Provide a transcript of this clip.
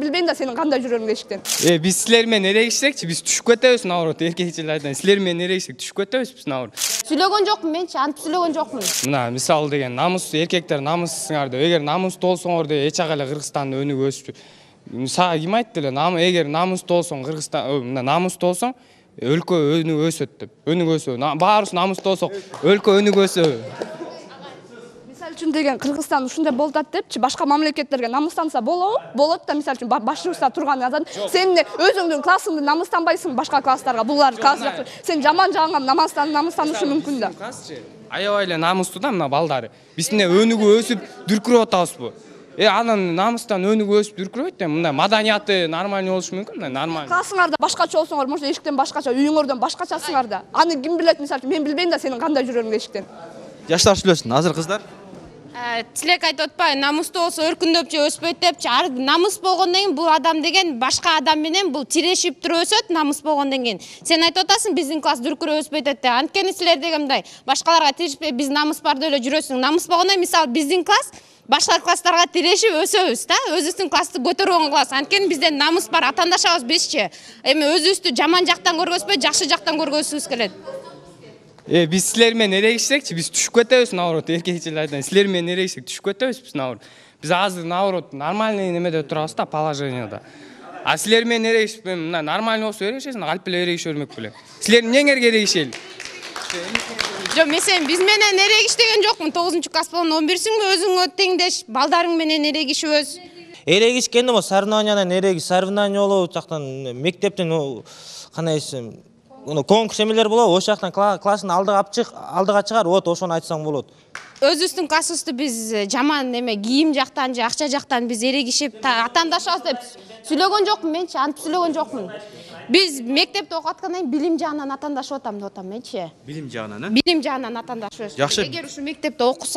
билбейм да сенин кандай жүрөрүңдү эшиктен. Биз силер менен эрегишсекчи, биз түшүп кетебиз наоборот, эркекчилерден. Силер менен эрегишсек түшүп кетебиз биз наоборот. Сүйлөгөн жокмун менчи, антип сүйлөгөн жокмун. Мына мисалы деген намус, эркектер намуссуңар деп. Эгер намустуу болсоңор деп эч ак эле Кыргызстандын өнүгүп өсүп. Сага ким айтты эле? Эгер намустуу болсоң Кыргызстан, мына намустуу болсоң өлкө өнүгүп өсөт деп. Өнүгүп өсөт. Баарыбыз намустуу болсок өлкө өнүгүп өсөт. Мисалы үчүн деген Кыргызстан ушундай болуп атат депчи, башка мамлекеттерге намыстанса болот да, мисалы үчүн башыбызда турган азан сен өзүңдүн классыңды намыстанбайсың башка класстарга. Булар класс сен жаман жагыңа намыстанышы мүмкүн да. Аябай эле намустуу да мына балдары. Биз эмне өнүгүп өсүп дүркүрөп атабызбы? Анан намыстан өнүгүп өсүп дүркүрөбөйт да, мындай маданияты нормальный болушу мүмкүн да, нормальный. Классыңарда башкача болсоңор, может эшиктен башкача, үйүңөрдөн башкачасыңар да. Аны ким билет, мисалы үчүн мен билбейм да сенин кандай жүрөрүңдү эшиктен. Жаштар сүйлөсүн, азыр кыздар. Тилек айтып атпайбы, намустуу болсо өркүндөп же өспөйт депчи. Намыс болгондон кийин бул адам деген башка адам менен бул тирешип туруп өсөт, намыс болгондон кийин. Сен айтып атасың, биздин класс дүркүрөп өспөйт деп. Анткени силер деген мындай башкаларга тирешпей биз намыс бар деп эле жүрөсүң. Намыс болгондон кийин мисалы биздин класс башка класстарга тирешип өсөбүз да. Өзүбүздүн классты көтөргөн класс. Анткени бизден намыс бар, атаандашыбыз бизчи. Эми өзүбүздү жаман жактан көргөзбөй, жакшы жактан көргөзүбүз келет. Биз силер менен эрегишсекчи, биз түшүп кетебиз наоборот, эркекчилерден. Силер менен эрегишсек түшүп кетебиз биз наоборот. Биз азыр наоборот нормальный немеде турабыз да, положенияда. А силер менен эрегишип, мына нормальный болсо эрегишесиң, алып эле эрегише бермек белең. Силер эмнеңерге эрегишели? Жок, мен сен биз менен эрегиш деген жокмун. 9-класс болгондо 11-сиңби, өзүңө теңдеш балдарың менен эрегишибиз. Эрегишкенде мо соревнованиядан эрегиш, соревнование болобу, жактан мектептен кандай десем, конкурс эмелер болобу, ошол жактан класстын алдыга чыгар, вот ошону айтсаң болот. Өзүбүздүн классыбызды биз жаман эме кийим жактан же акча жактан биз эрегишип, атаандашыбыз деп сүйлөгөн жокмун менчи, антип сүйлөгөн жокмун. Биз мектепте окуп аткандан кийин билим жагынан атаандашып атам деп атам менчи. Билим жагынан, Билим жагынан атаандашыбыз. Жакшы. Эгер ушу мектепте окуса